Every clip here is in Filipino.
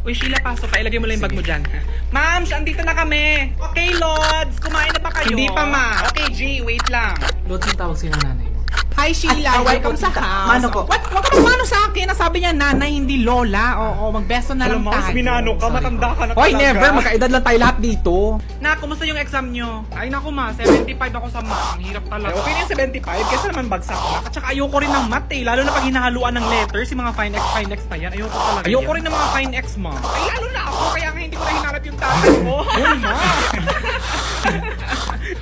Uy, Sheila, pasok ka. Ilagay mo lang yung bag mo dyan. Ma'am, andito na kami. Okay, Lods. Kumain na ba kayo? Hindi pa, ma. Okay, G, wait lang. Lods, yung tawag sa'yo ng nanay mo. Hi, Sheila. Welcome sa house. Mano po? What? Huwag ka magmano sa akin. Nasabi niya nanay, hindi lola. Oo, magbeso na lang tayo. minano ka. Matanda ka na Hoy, never. Magkaedad lang tayo lahat dito. Na, kumusta yung exam nyo? Ay, naku ma, 75 ako sa math. Ang hirap talaga. Okay na yung 75 kasi naman bagsak na. At saka ayoko rin ng math eh. Lalo na pag hinahaluan ng letters, yung mga fine x na yan. Ayoko talaga. Ayoko rin ng mga fine x, ma. Ay, lalo na ako. Kaya nga hindi ko na hinanap yung tatay mo. Oh, ma.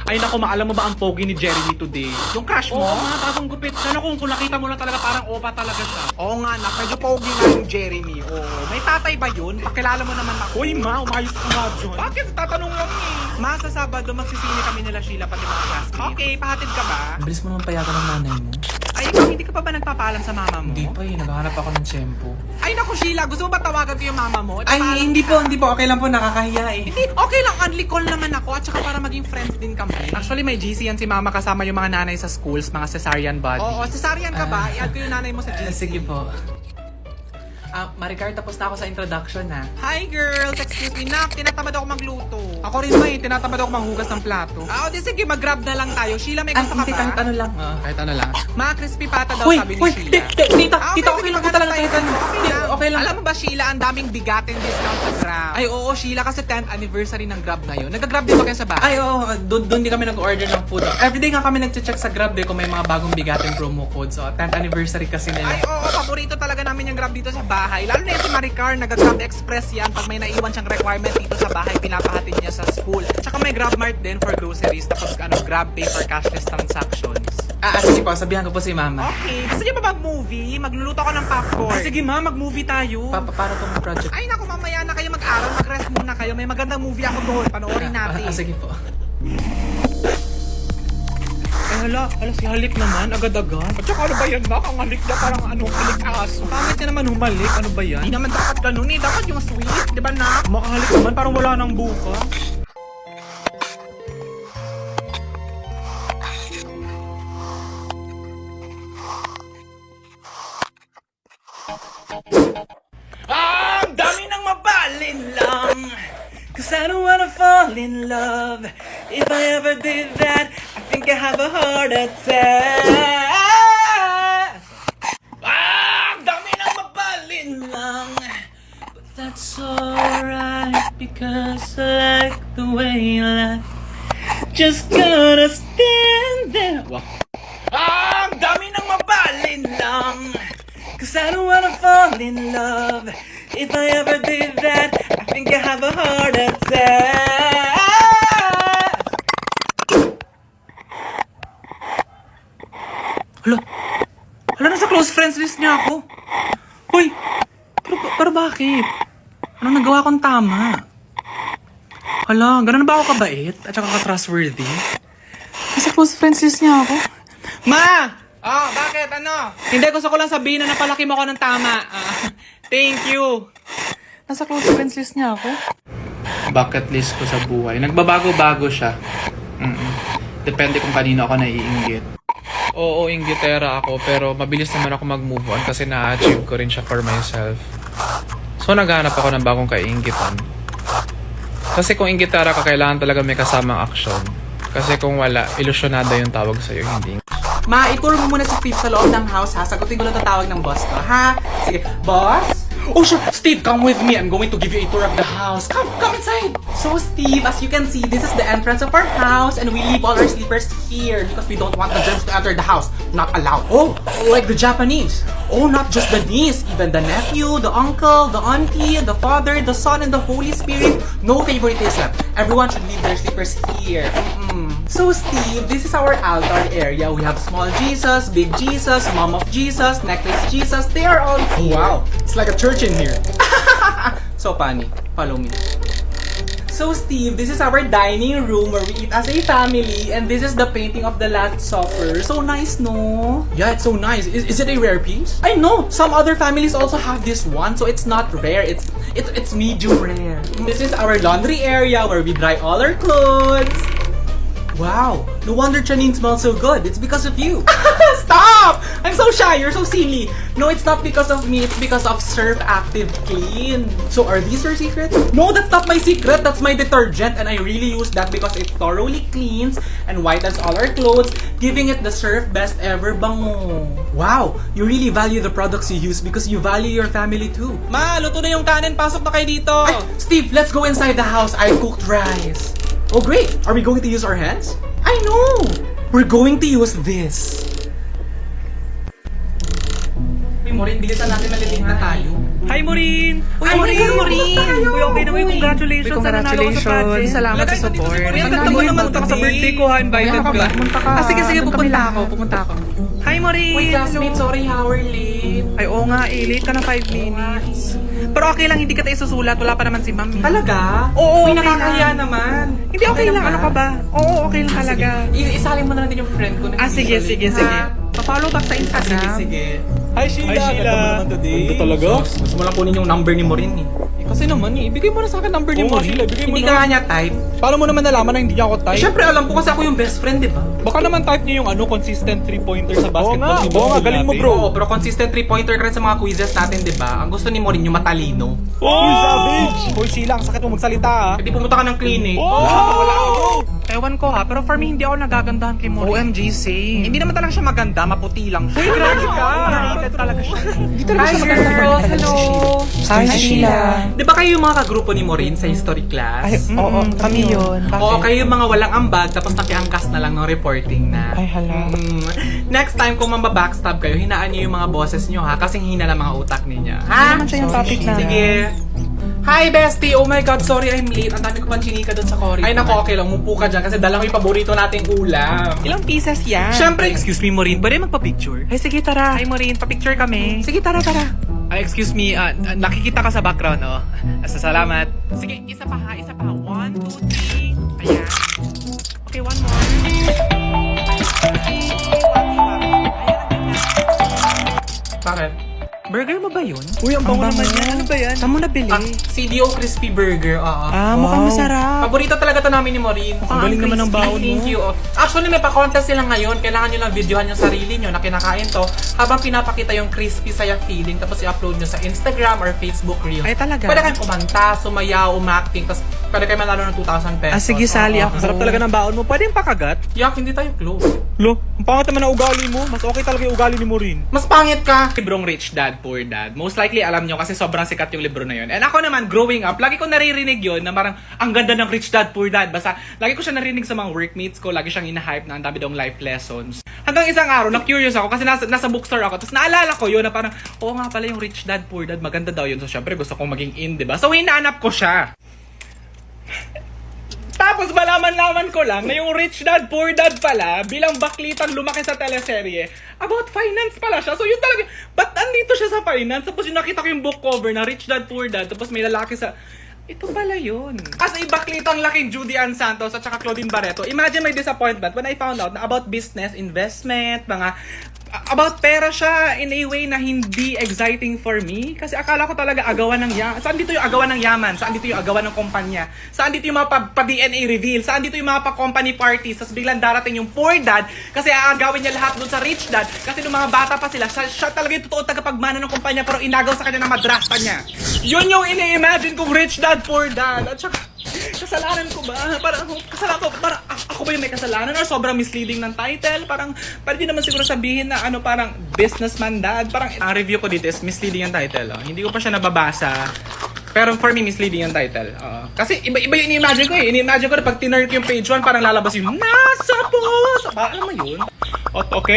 Ay, naku ma, alam mo ba ang pogi ni Jeremy today? Yung crush mo? Oo, ma, bagong gupit. Sana kung nakita mo lang talaga parang opa talaga siya. Oo nga, nak. Medyo pogi nga yung Jeremy. Oo. May tatay ba yun? Pakilala mo naman ako. Uy, ma, umayos ka nga dyan. Bakit? Tatanong lang eh. Ma, sa Sabado, magsisini kami nila Sheila, pati mga classmates. Okay, pahatid ka ba? Ang bilis mo naman payagan ng nanay mo. Ay, ikaw, hindi ka pa ba nagpapaalam sa mama mo? Hindi pa eh, naghahanap ako ng tiyempo. Ay, naku, Sheila. Gusto mo ba tawagan ko yung mama mo? Ay, hindi po. Okay lang po, nakakahiya eh. Hindi, okay lang. Only call naman ako at saka para maging friends din kami. Actually, may GC yan si mama kasama yung mga nanay sa schools, mga cesarean body. Oo, cesarean ka ba? I-add ko yung nanay mo sa GC. Sige po. Maricar, tapos na ako sa introduction ha. Hi, girls. Excuse me, nak. Tinatamad ako magluto. Ako rin may, tinatamad ako manghugas ng plato. Ah, di sige, mag-grab na lang tayo. Sheila, may gusto ka Hindi, ba? kahit ano lang. Kahit ano lang. Mga crispy pata daw, Uy, sabi ni uy, Sheila. tita, Ah, tita, sige, okay lang, maghanap kita lang, tayo. kahit ano. Okay lang. Okay lang. Alam mo ba, Sheila, ang daming bigatin discount sa Grab. Ay, oo, Sheila, kasi 10th anniversary ng Grab ngayon. Nag-Grab din ba kayo sa bahay? Ay, oo, doon di kami nag-order ng food. Everyday nga kami nag-check sa Grab kung may mga bagong bigating promo code. So, 10th anniversary kasi nila. Ay, oo, paborito talaga namin yung Grab dito sa bahay. Lalo na yung si Maricar, nag-Grab Express yan. Pag may naiwan siyang requirement dito sa bahay, pinapahatid niya sa school. Tsaka may Grab Mart din for groceries, tapos Grab Pay for cashless transactions. Sige po, sabihan ko po si mama. Okay, gusto niyo ba mag-movie? Magluluto ako ng popcorn. Sige ma, mag-movie tayo. Para tong project. Ay, naku, mamaya na kayo mag-aral. Mag-rest muna kayo. May magandang movie ako doon. Panoorin natin. Sige po. Ay, hala, si Halik naman, agad-agad. At saka ano ba yan, nak? Ang halik niya parang halik aso. Pangit niya naman humalik, ano ba yan? Hindi naman dapat ganun eh. Dapat yung sweet. Di ba, nak? Makahalik naman, parang wala nang buka. Ang dami ng mabalin lang. Cause I don't wanna fall in love. If I ever did that, I think I have a heart attack. Ang dami ng mabalin lang. But that's alright because I like the way you lie. Just gonna stand there. Wow. Ang dami ng mabalin lang. Cause I don't wanna fall in love. If I ever did that, I think I have a heart attack. Hala, nasa close friends list niya ako. Hoy, pero bakit? Anong nagawa kong tama? Hala, ganun ba ako kabait at saka ka-trustworthy? Nasa close friends list niya ako. Ma! Oh, bakit? Ano? Hindi, gusto ko lang sabihin na napalaki mo ako ng tama. Thank you. Nasa close friends list niya ako. Bucket list ko sa buhay. Nagbabago-bago siya. Depende kung kanino ako naiinggit. Oo, inggitera ako, pero mabilis naman ako mag-move on kasi na-achieve ko rin siya for myself. So, naghanap ako ng bagong kainggitan. Kasi kung inggitera ka, kailangan talaga may kasamang action. Kasi kung wala, ilusyonada yung tawag sa'yo, hindi. Ma, ituro mo muna si Steve sa loob ng house ha. Sagutin ko lang tatawag ng boss ko, ha? Sige, boss? Oh, sure. Steve, come with me. I'm going to give you a tour of the house. Come inside! So Steve, as you can see, this is the entrance of our house and we leave all our sleepers here because we don't want the germs to enter the house. Not allowed. Oh, like the Japanese. Oh, not just the niece, even the nephew, the uncle, the auntie, the father, the son, and the Holy Spirit. No favoritism. Everyone should leave their sleepers here. So Steve, this is our altar area. We have small Jesus, big Jesus, mom of Jesus, necklace Jesus. They are all here. Wow, it's like a church in here. So Pani, follow me. So Steve, this is our dining room where we eat as a family, and this is the painting of the Last Supper. So nice, no? Yeah, it's so nice. Is it a rare piece? I know some other families also have this one, so it's not rare. It's medium rare. This is our laundry area where we dry all our clothes. Wow, no wonder Janine smells so good. It's because of you. Stop! I'm so shy. You're so silly. No, it's not because of me. It's because of Surf Active Clean. So are these your secrets? No, that's not my secret. That's my detergent, and I really use that because it thoroughly cleans and whitens all our clothes, giving it the Surf Best Ever bango. Wow, you really value the products you use because you value your family too. Ma, luto na yung kanin. Pasok na kayo dito. Ay, Steve, let's go inside the house. I cooked rice. Oh great! Are we going to use our hands? I know! We're going to use this. Uy, Maureen, bilisan natin, malilate na tayo. Hi, Maureen! Uy, Maureen! Kumusta kayo? Uy, okay na mo. Uy, Congratulations! congratulations. Salamat sa support. Maureen, Ang tatlo mo dami naman mo ka sa today. birthday ko, ha? Invited ka. Pumunta ka. Sige, Doon kami pupunta lahat. ako. Pumunta ako. Hi, Maureen! Uy, classmate, sorry how we're late. Ay, oo nga, late ka na 5 minutes. Pero okay lang, hindi kita isusulat. Wala pa naman si ma'am. Talaga? Oo, Uy, okay nakakaya lang. naman. Hindi, okay lang. Ano ka ba? Oo, okay lang talaga. Isalin mo na natin yung friend ko na Sige. Ha? Pa-follow back sa Instagram. Sige. Hi, Sheila! Hi, Sheila! Ito talaga? Gusto mo lang kunin yung number ni Maureen eh. Kasi naman ibigay mo na sa akin number ni Maureen. Hindi ka nga niya type. Paano mo naman nalaman na hindi niya ako type? Siyempre alam ko kasi ako yung best friend, di ba? Baka naman type niya yung consistent 3-pointer sa basketball. Oo nga, galing mo bro. Oo, pero consistent 3-pointer ka rin sa mga quizzes natin, di ba? Ang gusto ni Maureen yung matalino. Oh! Savage! Hoy, Sheila, ang sakit mo magsalita ha. Hindi pumunta ka ng clinic. Wala ako bro! Ewan ko ha, pero for me hindi ako nagagandahan kay Maureen. OMG, same. Hindi naman talaga siya maganda, maputi lang siya. Uy, grabe ka! Underrated talaga siya. Hindi talaga siya maganda for me. Hello! Hi, Sheila. Di ba kayo yung mga kagrupo ni Maureen sa history class? Ay, oo, kami yun. Oo, kayo yung mga walang ambag tapos nakiangkas na lang ng reporting na. Ay, hala. Next time kung mamba-backstab kayo, hinaan niyo yung mga bosses niyo ha, kasing hina lang mga utak ninyo. Hindi Ha? naman siya yung topic na. Sige. Hi, bestie! Oh my God, sorry I'm late. Ang dami ko pang chinika doon sa corridor. Ay, nako, okay lang. Mupo ka dyan kasi dala mo yung paborito nating ulam. Ilang pieces yan? Siyempre- Excuse me, Maureen. Pwede magpa-picture? Ay, sige, tara. Hi, Maureen. Pa-picture kami. Sige, tara. Ay, excuse me. Nakikita ka sa background, oh. Salamat. Sige, isa pa ha. Isa pa. 1, 2, 3. Ayan. Okay, one more. Bakit? Burger mo ba yun? Uy, ang bango naman yan. Ano ba yan? Saan mo nabili? CDO Crispy Burger, oo. Mukhang Wow. masarap. Paborito talaga to namin ni Maureen. Ang galing naman ng baon mo. Thank you. Oh. Actually, may pa-contest sila ngayon. Kailangan nyo lang videohan yung sarili nyo na kinakain to habang pinapakita yung crispy saya feeling tapos i-upload nyo sa Instagram or Facebook Reels. Ay, talaga? Pwede kayong kumanta, sumayaw, umacting, tapos pwede kayo manalo ng 2,000 pesos. Sige, sali Oo. ako. Sarap talaga ng baon mo. Pwede yung pakagat? Yak, hindi tayo close. Lo, ang pangat naman ng ugali mo. Mas okay talaga yung ugali ni Maureen. Mas pangit ka. Librong Rich Dad, Poor Dad. Most likely alam nyo kasi sobrang sikat yung libro na yun. And ako naman, growing up, lagi ko naririnig yun na parang ang ganda ng Rich Dad, Poor Dad. Basta, lagi ko siya narinig sa mga workmates ko. Lagi siyang ina-hype na ang dami daw life lessons. Hanggang isang araw, na-curious ako kasi nasa bookstore ako. Tapos naalala ko yun na parang, oo nga pala yung Rich Dad, Poor Dad. Maganda daw yun. So, syempre gusto kong maging in, diba? So, hinahanap ko siya. Tapos malaman-laman ko lang na yung Rich Dad, Poor Dad pala, bilang baklitang lumaki sa teleserye, about finance pala siya. So yun talaga, ba't andito siya sa finance? Tapos yung nakita ko yung book cover na Rich Dad, Poor Dad, tapos may lalaki sa... Ito pala yun. As a baklitang laking Judy Ann Santos at saka Claudine Barreto, imagine my disappointment when I found out na about business, investment, mga... About pera siya in a way na hindi exciting for me. Kasi akala ko talaga agawan ng yaman. Saan dito yung agawan ng yaman? Saan dito yung agawan ng kumpanya? Saan dito yung mga pa-DNA reveal? Saan dito yung mga pa-company parties? Tapos biglang darating yung poor dad kasi aagawin niya lahat dun sa rich dad. Kasi nung mga bata pa sila, siya talaga yung totoo tagapagmana ng kumpanya pero inagaw sa kanya ng madrasta niya. Yun yung ini-imagine kong rich dad, poor dad. At saka, kasalanan ko ba? Parang, kasalanan ko, parang ako ba yung may kasalanan? Or sobrang misleading ng title? Parang, pwede naman siguro sabihin na ano, parang businessman dad. Parang, ang review ko dito is misleading ang title. Oh. Hindi ko pa siya nababasa. Pero for me, misleading ang title. Kasi iba yung ini-imagine ko eh. Ini-imagine ko na pag tinurk yung page 1, parang lalabas yung nasa puso. Alam mo yun? Otoke.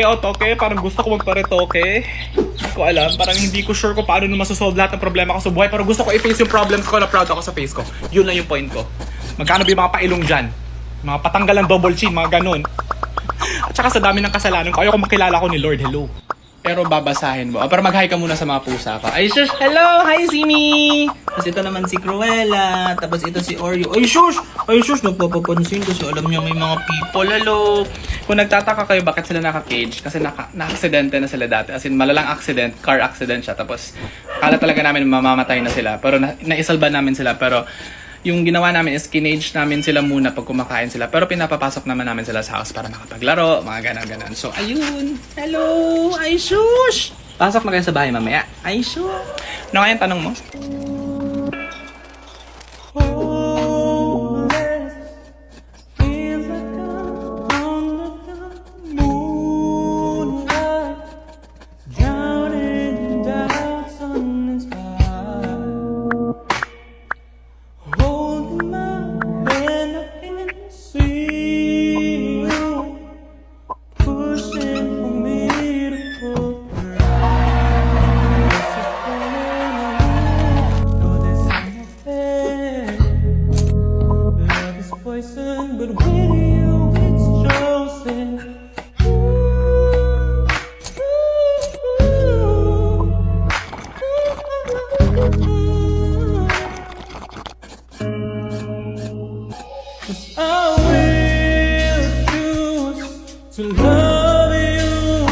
Parang gusto ko magparetoke. Hindi ko alam. Parang hindi ko sure kung paano masosolve lahat ng problema ko sa buhay. Pero gusto ko i-face yung problems ko na proud ako sa face ko. Yun lang yung point ko. Magkano ba yung mga pailong dyan? Mga patanggalan double chin, mga ganun. At saka sa dami ng kasalanan ko, ayoko makilala ko ni Lord. Hello. Pero babasahin mo. Pero mag-hi ka muna sa mga pusa ko. Ay, shush! Hello! Hi, Simi! Tapos ito naman si Cruella. Tapos ito si Oreo. Ay, shush! Nagpapapansin kasi alam niya may mga people. Hello! Kung nagtataka kayo bakit sila naka-cage, kasi na-aksidente na sila dati. As in, malalang accident, car accident siya. Tapos, kala talaga namin mamamatay na sila. Pero naisalba namin sila. Pero, yung ginawa namin is kinage namin sila muna pag kumakain sila. Pero pinapapasok naman namin sila sa house para makapaglaro, mga ganon-ganon. So, ayun. Hello! Ay, shush! Pasok na kayo sa bahay mamaya. Ay, shush! Ano nga yung tanong mo? But with you, it's chosen. I will choose to love you,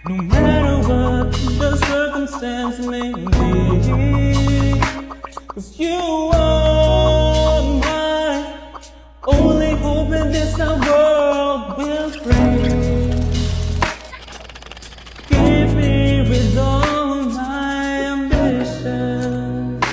no matter what the circumstance may be. 'Cause you are mine. Only hope in this world will bring. Give me with all my ambition.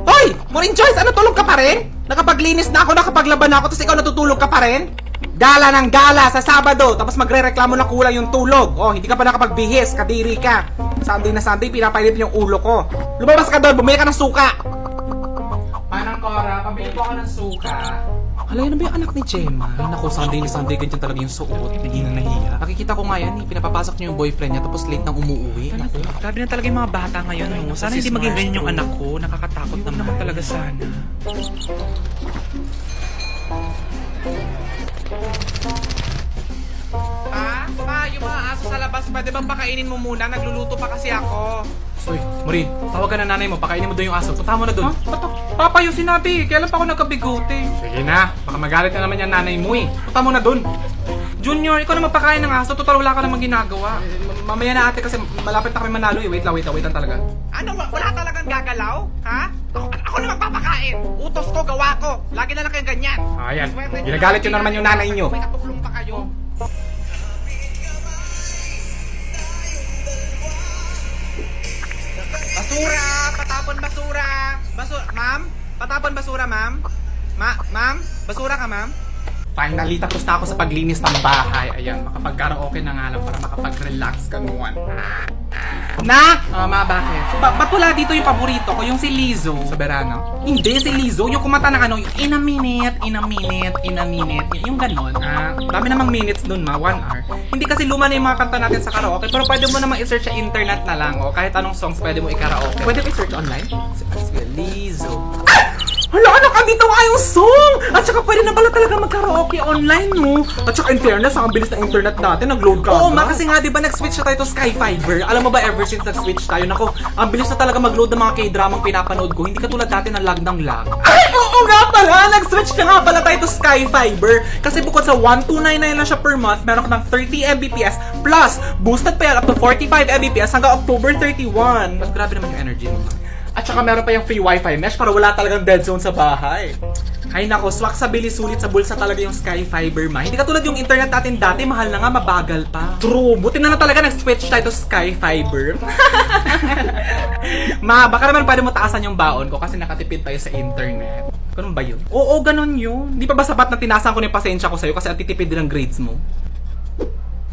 Hoy! Maureen Joyce, ano tulog ka pa rin? Nakapaglinis na ako, nakapaglaban na ako, tapos ikaw natutulog ka pa rin? Gala ng gala sa Sabado, tapos magre-reklamo na kulang yung tulog. Oh, hindi ka pa nakapagbihis, kadiri ka. Sunday na Sunday, pinapainit yung ulo ko. Lumabas ka doon, bumili ka ng suka. Manang Cora, pabili po ako ng suka. Hala, yun na ba yung anak ni Gemma? Ay naku, Sunday na Sunday, ganyan talaga yung suot. Hindi na nahiya. Nakikita ko nga yan, pinapapasok niyo yung boyfriend niya, tapos late nang umuwi. Naku. Grabe na talaga yung mga bata ngayon. No? Sana hindi maging ganyan yung anak ko. Nakakatakot naman talaga sana. Pa, yung mga aso sa labas, pwede bang pakainin mo muna? Nagluluto pa kasi ako. Uy, Maureen, tawag ka na nanay mo, pakainin mo doon yung aso. Punta mo na doon. Papa, yung sinabi, kailan pa ako nagkabigote? Sige na, baka magalit na naman yung nanay mo eh. Punta mo na doon. Junior, ikaw na magpakain ng aso, total wala ka namang ginagawa. Mamaya na ate kasi malapit na kami manalo eh. Wait lang talaga. Ano, wala talagang gagalaw? Ha? Ako na magpapakain. Utos ko, gawa ko. Lagi na lang kayong ganyan. Ayan, Swerte nyo ginagalit na. yun naman yung nanay nyo. May katuklong pa kayo. Basura! Patapon basura! Ma'am? Patapon basura, ma'am? Ma'am? Basura ka, ma'am? Finally, tapos na ako sa paglinis ng bahay. Ayan, makapag-karaoke na nga lang para makapag-relax ka nuwan. Nak! Bakit? Ba't wala dito yung paborito ko? Yung si Lizzo. Sa verano. Hindi, si Lizzo. Yung kumanta ng ano, yung in a minute. Yung ganon. Dami namang minutes dun 1 hour. Hindi kasi luma na yung mga kanta natin sa karaoke. Pero pwede mo namang i-search sa internet na lang. O kahit anong songs pwede mo i-karaoke. Pwede ba i-search online? Sige, Lizzo. Hala, anak, andito nga yung song! At saka pwede na pala talaga mag-karaoke online, no? At saka in fairness, ang bilis ng internet natin, nag-load ka. Oo, kasi nga, di ba nag-switch na tayo to Sky Fiber? Alam mo ba, ever since nag-switch tayo, nako, ang bilis na talaga mag-load ng mga K-dramang pinapanood ko. Hindi katulad dati na lag ng lag. Ay, oo nga pala! Nag-switch na nga pala tayo to Sky Fiber. Kasi bukod sa 1299 lang siya per month, meron ka ng 30 Mbps plus boosted pa yan up to 45 Mbps hanggang October 31. Mas grabe naman yung energy mo. At saka meron pa yung free wifi mesh para wala talagang dead zone sa bahay. Ay nako, swak sa bilis, sulit sa bulsa talaga yung Sky Fiber, ma. Hindi katulad yung internet natin dati, mahal na nga, mabagal pa. True, buti na talaga nag-switch tayo to Sky Fiber. Ma, baka naman pwede mo taasan yung baon ko kasi nakatipid tayo sa internet. Ganun ba yun? Oo, ganon yun. Hindi pa ba sapat na tinasan ko na yung pasensya ko sa'yo kasi ang titipid din ang grades mo?